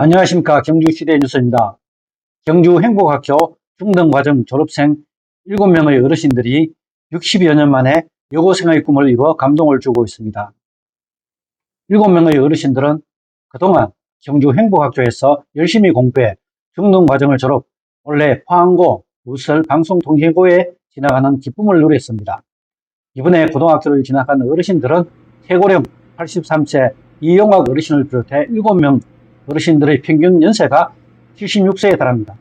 안녕하십니까. 경주시대 뉴스입니다. 경주 행복학교 중등과정 졸업생 7명의 어르신들이 60여 년 만에 여고생의 꿈을 이루어 감동을 주고 있습니다. 7명의 어르신들은 그동안 경주 행복학교에서 열심히 공부해 중등과정을 졸업, 원래 포항고, 무설 방송통신고에 진학하는 기쁨을 누렸습니다. 이번에 고등학교를 진학한 어르신들은 최고령 83세 이용학 어르신을 비롯해 7명 어르신들의 평균 연세가 76세에 달합니다.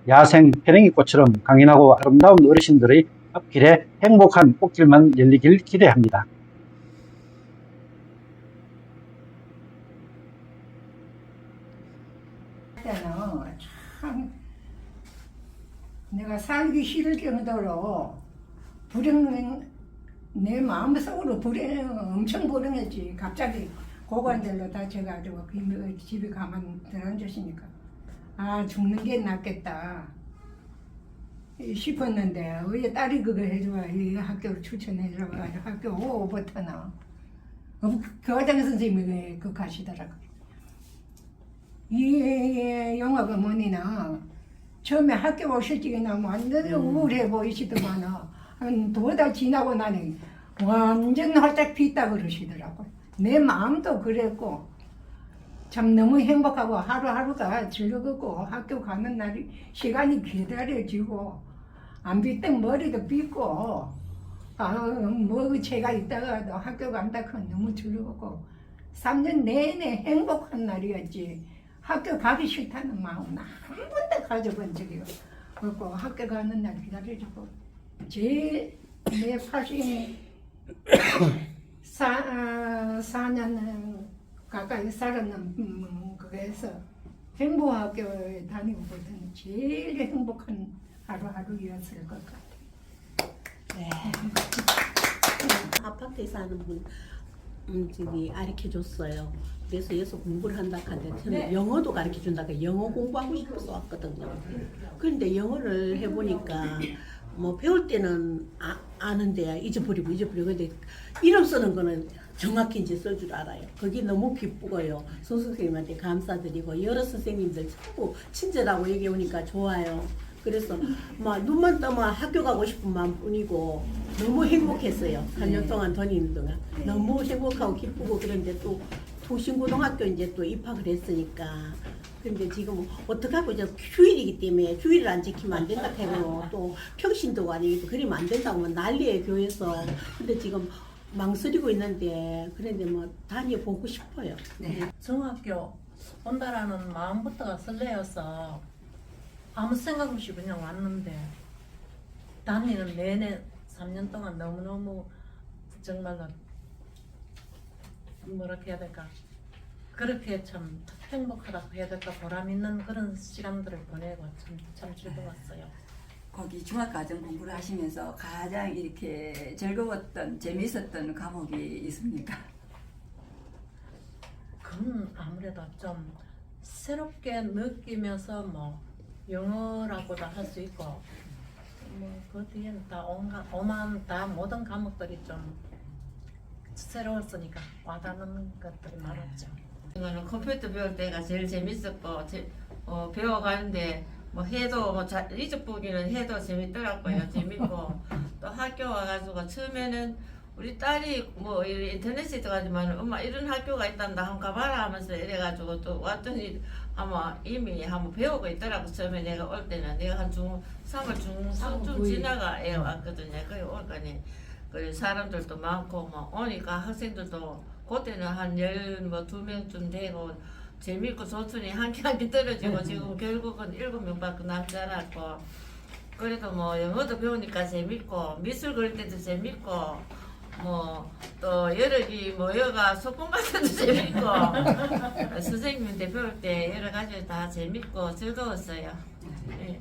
야생 페랭이꽃처럼 강인하고 아름다운 어르신들의 앞길에 행복한 꽃길만 열리길 기대합니다. 참 내가 살기 싫을 정도로 내 마음속으로 엄청 불행했지. 갑자기 고관절로 다쳐가지고 집에 가만 들어앉으시니까 죽는 게 낫겠다 싶었는데 왜 딸이 그거 해줘야 이 학교를 추천해주라고 학교 오버터나 교장 선생님이 그 가시더라고요. 이 영화가 뭐니나 처음에 학교 오실 적에는 완전히 우울해 보이시더만은 한 2달 지나고 나니 완전 활짝 피었다 그러시더라고요. 내 마음도 그랬고 참 너무 행복하고 하루하루가 즐겁고 학교 가는 날이 시간이 기다려지고 안 빗던 머리도 빗고 뭐 제가 있다가도 학교 간다 그건 너무 즐겁고 3년 내내 행복한 날이었지. 학교 가기 싫다는 마음은 한 번도 가져본 적이 없고 학교 가는 날 기다려주고 제일 내 84년 가까이 살았는 그래서 행복학교에 다니고 보던 제일 행복한 하루하루였을 것 같아요. 네. 아파트에 사는 분 저기 가르쳐줬어요. 그래서 여기서 공부를 한다 하는데 저는 영어도 가르쳐준다. 영어 공부하고 싶어서 왔거든요. 그런데 영어를 해보니까 뭐 배울 때는 아는데 잊어버리고 근데 이름 쓰는 거는 정확히 이제 쓸 줄 알아요. 그게 너무 기쁘고요. 선생님한테 감사드리고 여러 선생님들 전부 친절하고 여기 오니까 좋아요. 그래서 막 눈만 뜨면 학교 가고 싶은 마음뿐이고 너무 행복했어요. 8년 동안 다니는 동안 너무 행복하고 기쁘고. 그런데 또 도신고등학교 이제 또 입학을 했으니까 근데 지금 어떡하고 이제 휴일이기 때문에 휴일을 안 지키면 안 된다 해고 또 평신도가 아니고 그러면 안 된다고 난리예요 교회에서. 근데 지금 망설이고 있는데 그런데 뭐 다녀보고 싶어요. 네. 중학교 온다라는 마음부터가 설레어서 아무 생각 없이 그냥 왔는데 다니는 내내 3년 동안 너무너무 정말로 뭐라 해야 될까 그렇게 참 행복하다고 해야 될까 보람 있는 그런 시간들을 보내고 참 즐거웠어요. 거기 중학과정 공부를 하시면서 가장 이렇게 즐거웠던 재미있었던 과목이 있습니까? 그건 아무래도 좀 새롭게 느끼면서 뭐 영어라고도 할 수 있고 뭐 그 뒤에는 다 모든 과목들이 좀 새로웠으니까 와닿는 것들이 많았죠. 이거는 컴퓨터 배울 때가 제일 재밌었고 배워가는데 뭐 해도 잊어보기는 해도 재밌더라고요. 재밌고 또 학교 와가지고 처음에는 우리 딸이 뭐 인터넷에 들어가지만 엄마 이런 학교가 있단다 한번 가봐라 하면서 이래가지고 또 왔더니 아마 이미 한번 배우고 있더라고. 처음에 내가 올 때는 내가 한 3월 중순쯤 지나가 왔거든요. 거기 올까니 그 사람들도 많고 뭐 오니까 학생들도 그때는 한 2명쯤 되고 재밌고 좋더니 한 개 한 개 떨어지고 지금 결국은 7명밖에 남지 않았고 그래도 뭐 영어도 배우니까 재밌고 미술 그릴 때도 재밌고 뭐 또 여력이 모여가 소풍 갈 때도 재밌고 선생님한테 배울 때 여러 가지 다 재밌고 즐거웠어요. 네.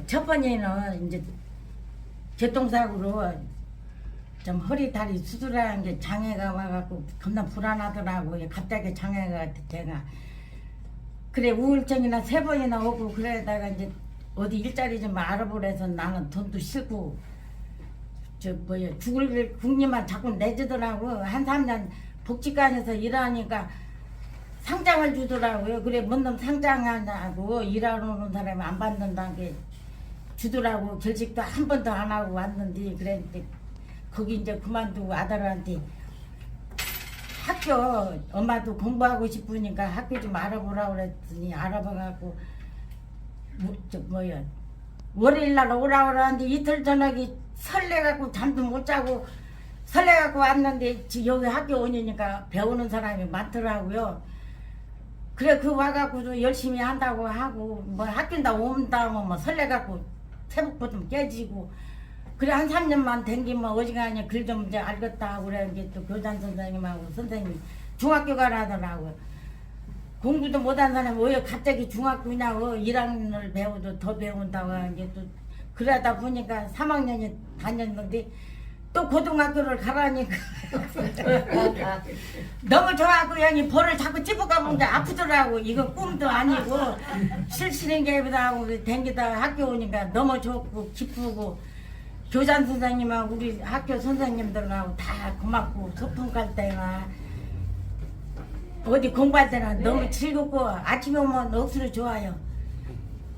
첫 번째는 이제 교통사고로 좀 허리 다리 수술한 게 장애가 와갖고 겁나 불안하더라고요. 갑자기 장애가 제가 그래 우울증이나 3번이나 오고 그러다가 이제 어디 일자리 좀 알아보래서 나는 돈도 싫고 죽을 국리만 자꾸 내주더라고. 한 3년 복지관에서 일하니까 상장을 주더라고요. 그래 뭔 상장하냐고 일하러 오는 사람이 안 받는다는 게 주더라고. 결직도 한 번도 안 하고 왔는데 그래 이제 거기 이제 그만두고 아들한테 학교 엄마도 공부하고 싶으니까 학교 좀 알아보라고 그랬더니 알아봐갖고 월요일 날 오라고 그러는데 이틀 저녁에 설레갖고 잠도 못 자고 설레갖고 왔는데 여기 학교 오니까 배우는 사람이 많더라고요. 그래 그 와갖고도 열심히 한다고 하고 뭐 학교다 온다면 뭐 설레갖고 새벽부터 좀 깨지고 그래 한 3년만 댕기면 어지간히 글 좀 이제 알겠다 하고 그래 이제 또 교장 선생님하고 선생님 중학교 가라더라고요. 공부도 못한 사람이 왜 갑자기 중학교냐고 1학년을 배워도 더 배운다고 이제 또 그러다 보니까 3학년이 다녔는데 또 고등학교를 가라니까 너무 좋아하고 형이 볼을 자꾸 찝어가면 게 아프더라고. 이건 꿈도 아니고 실시는 게보다 하고 댕기다가 학교 오니까 너무 좋고 기쁘고 교장 선생님하고 우리 학교 선생님들하고 다 고맙고 소풍 갈 때나 어디 공부할 때나 너무 즐겁고 아침에 오면 억수로 좋아요.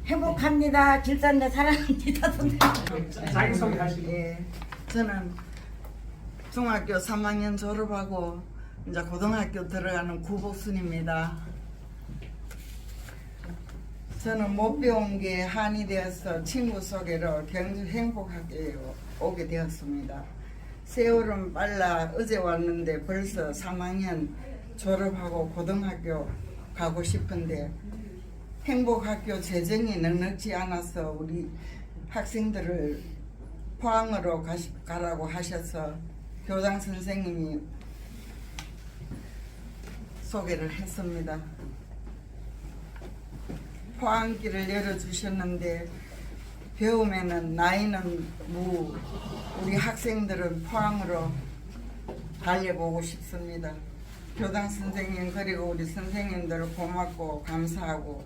행복합니다. 길산내 사랑합니다. 선생님. 자기소개하시고. 예, 저는 중학교 3학년 졸업하고 이제 고등학교 들어가는 구복순입니다. 저는 못 배운 게 한이 되어서 친구 소개로 경주 행복학교에 오게 되었습니다. 세월은 빨라 어제 왔는데 벌써 3학년 졸업하고 고등학교 가고 싶은데 행복학교 재정이 넉넉지 않아서 우리 학생들을 포항으로 가라고 하셔서 교장 선생님이 소개를 했습니다. 포항길을 열어주셨는데 배움에는 나이는 우리 학생들은 포항으로 달려보고 싶습니다. 교장 선생님 그리고 우리 선생님들 고맙고 감사하고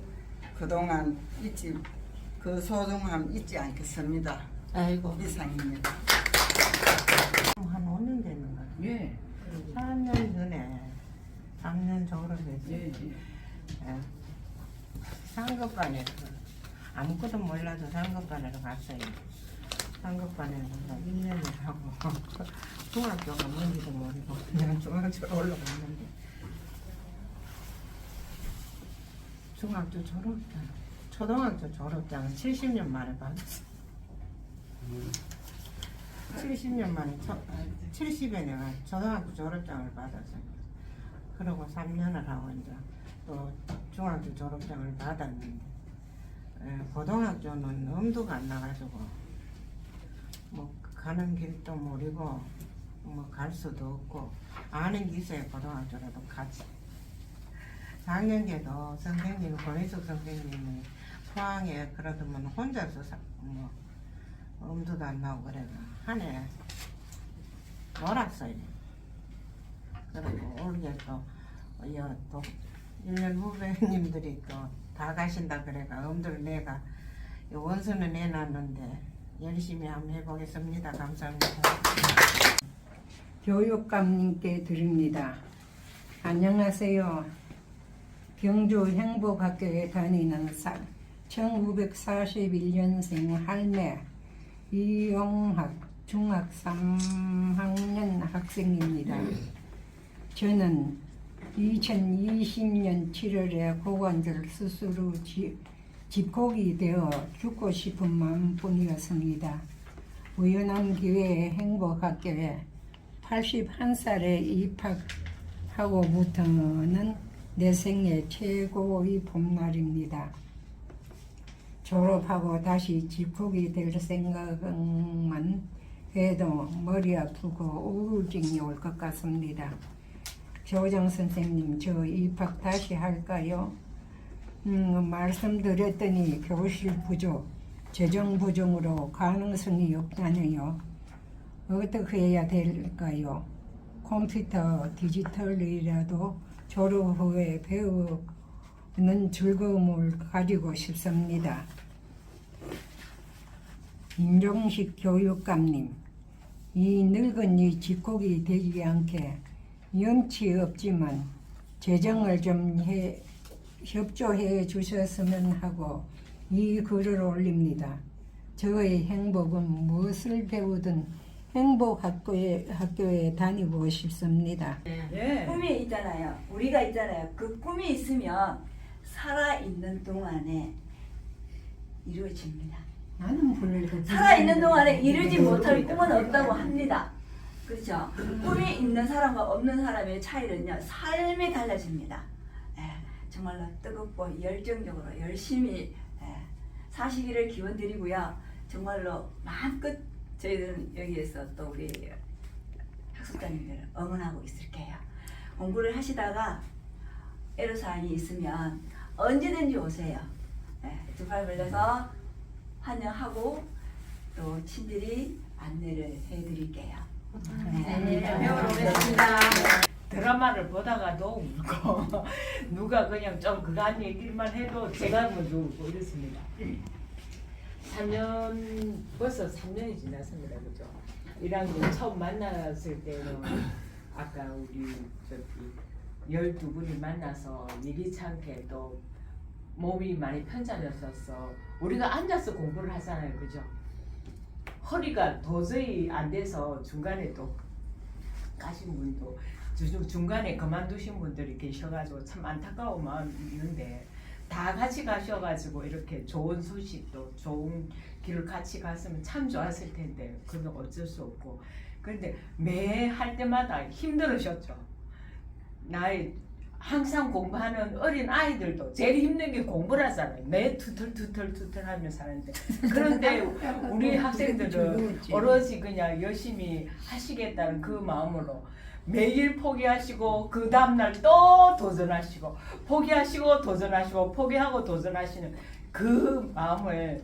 그동안 그 소중함 잊지 않겠습니다. 아이고. 이상입니다. 한 5년 되는 거예요. 예. 4년 전에 3년 졸업했어요. 예. 예. 상급반에서 아무것도 몰라도 상급반으로 갔어요. 상급반에서 1년을 하고 중학교가 뭔지도 모르고 그냥 중학교로 올라갔는데 중학교 졸업장, 초등학교 졸업장은 70년 만에 받았어요. 70년 만에 70에 내가 초등학교 졸업장을 받았어요. 그러고 3년을 하고 이제 또 중학교 졸업장을 받았는데 고등학교는 엄두가 안 나가지고 뭐 가는 길도 모르고 뭐 갈 수도 없고 아는 게 있어야 고등학교라도 가지. 4학년계도 선생님 권희숙 선생님이 포항에 그러더만 혼자서 뭐 엄두도 안 나고 그래가 한 해 놀았어요. 그리고 올게 또 1년 후배님들이 또 다 가신다 그래가 엄두를 내가 원서는 내놨는데 열심히 한번 해보겠습니다. 감사합니다. 교육감님께 드립니다. 안녕하세요. 경주 행복학교에 다니는 1941년생 할매 이용학 중학 3학년 학생입니다. 저는 2020년 7월에 고관절 수술 후 집콕이 되어 죽고 싶은 마음뿐이었습니다. 우연한 기회에 행복학교에 81살에 입학하고부터는 내 생애 최고의 봄날입니다. 졸업하고 다시 집콕이 될 생각만 해도 머리 아프고 우울증이 올 것 같습니다. 교장 선생님, 저 입학 다시 할까요? 말씀드렸더니 교실 부족, 재정 부족으로 가능성이 없다네요. 어떻게 해야 될까요? 컴퓨터 디지털이라도 졸업 후에 배우는 즐거움을 가지고 싶습니다. 임종식 교육감님, 이 늙은이 집콕이 되지 않게 염치 없지만 재정을 좀 협조해 주셨으면 하고 이 글을 올립니다. 저의 행복은 무엇을 배우든 행복학교에 다니고 싶습니다. 꿈이 있잖아요. 우리가 있잖아요. 그 꿈이 있으면 살아있는 동안에 이루어집니다. 나는 불 살아있는 동안에 이루지 못할 꿈은 없다고 합니다. 그렇죠? 꿈이 있는 사람과 없는 사람의 차이는요, 삶이 달라집니다. 정말로 뜨겁고 열정적으로 열심히 사시기를 기원드리고요. 정말로 마음껏 저희들은 여기에서 또 우리 학습자님들을 응원하고 있을게요. 공부를 하시다가 애로사항이 있으면 언제든지 오세요. 두 팔 벌려서 환영하고 또 친절히 안내를 해드릴게요. 배우러 오겠습니다. 드라마를 보다가도 울고 누가 그냥 좀 그간 얘기만 해도 제가 먼저 울고 이렇습니다. 3년 벌써 3년이 지났습니다, 그죠? 1학년 처음 만났을 때는 아까 우리 저기 12분이 만나서 예기치 또 몸이 많이 편찮았었어. 우리가 앉아서 공부를 하잖아요, 그죠? 허리가 도저히 안 돼서 중간에 또 가신 분도 중간에 그만두신 분들이 계셔가지고 참 안타까운 마음이 있는데 다 같이 가셔가지고 이렇게 좋은 소식도 좋은 길을 같이 갔으면 참 좋았을 텐데 그건 어쩔 수 없고 그런데 매 할 때마다 힘들으셨죠. 나의 항상 공부하는 어린 아이들도 제일 힘든 게 공부를 하잖아요. 매 투털 하면서 하는데 그런데 우리 학생들은 오로지 그냥 열심히 하시겠다는 그 마음으로 매일 포기하시고 그 다음날 또 도전하시고 포기하시고 도전하시고 포기하고 도전하시는 그 마음을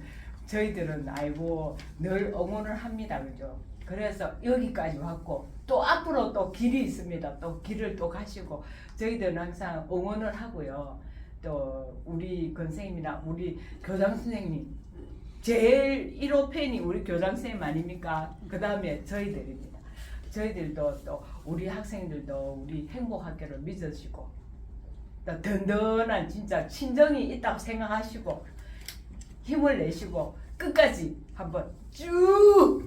저희들은 알고 늘 응원을 합니다. 그죠? 그래서 여기까지 왔고 또 앞으로 또 길이 있습니다. 또 길을 또 가시고 저희들은 항상 응원을 하고요. 또 우리 권생님이나 우리 교장 선생님 제일 1호 팬이 우리 교장 선생님 아닙니까? 그 다음에 저희들입니다. 저희들도 또 우리 학생들도 우리 행복학교를 믿으시고 또 든든한 진짜 친정이 있다고 생각하시고 힘을 내시고 끝까지 한번 쭉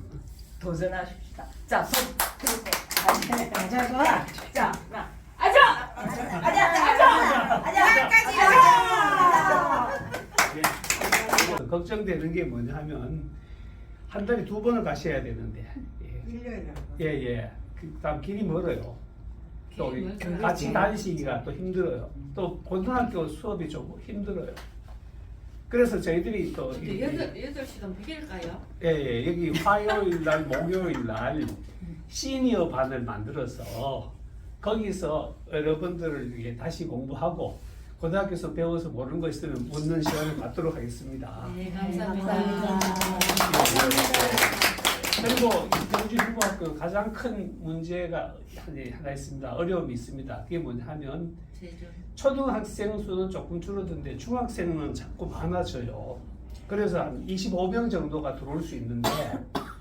도전하십시다. 자, 손 들고 자, 걱정되는 게 뭐냐면 한 달에 2번을 가셔야 되는데 예. 그다음 길이 멀어요. 또 같이 다니시기가 또 힘들어요. 또 고등학교 수업이 좀 힘들어요. 그래서 저희들이 또 8시간 비길까요? 예, 여기 화요일 날 목요일 날 시니어 반을 만들어서 거기서 여러분들을 위해 다시 공부하고 고등학교에서 배워서 모르는 거 있으면 묻는 시간을 갖도록 하겠습니다. 네, 감사합니다. 그리고 경주 행복학교 가장 큰 문제가 하나 있습니다. 어려움이 있습니다. 그게 뭐냐 하면 초등학생 수는 조금 줄어드는데 중학생은 자꾸 많아져요. 그래서 한 25명 정도가 들어올 수 있는데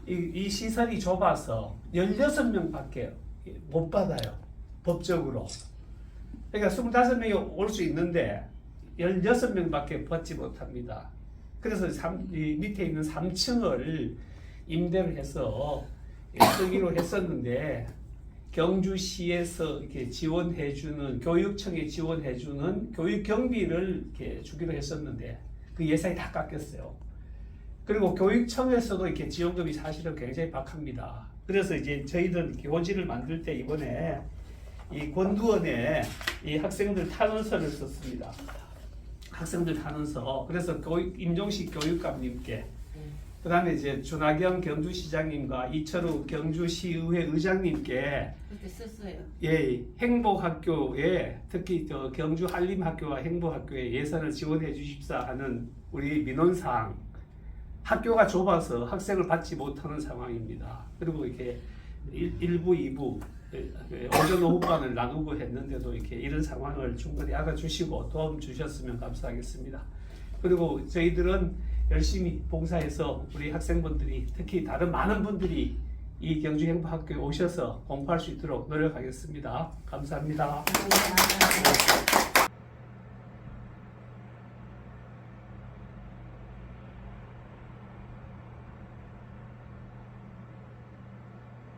이 시설이 좁아서 16명밖에 못 받아요. 법적으로. 그러니까 25명이 올 수 있는데 16명밖에 받지 못합니다. 그래서 이 밑에 있는 3층을 임대를 해서 쓰기로 했었는데 경주시에서 이렇게 지원해주는 교육청에 지원해주는 교육 경비를 이렇게 주기로 했었는데 그 예산이 다 깎였어요. 그리고 교육청에서도 이렇게 지원금이 사실은 굉장히 박합니다. 그래서 이제 저희들 교지를 만들 때 이번에 이 권두원에 이 학생들 탄원서를 썼습니다. 학생들 탄원서. 그래서 임종식 교육감님께 그 다음에 이제 준하경 경주시장님과 이철우 경주시의회 의장님께 그렇게 썼어요. 예, 행복학교에 특히 저 경주 한림학교와 행복학교에 예산을 지원해 주십사 하는 우리 민원사항 학교가 좁아서 학생을 받지 못하는 상황입니다. 그리고 이렇게 1부, 2부 오전 오후반을 나누고 했는데도 이렇게 이런 상황을 충분히 알아주시고 도움 주셨으면 감사하겠습니다. 그리고 저희들은 열심히 봉사해서 우리 학생분들이 특히 다른 많은 분들이 이 경주행복학교에 오셔서 공부할 수 있도록 노력하겠습니다. 감사합니다. 감사합니다.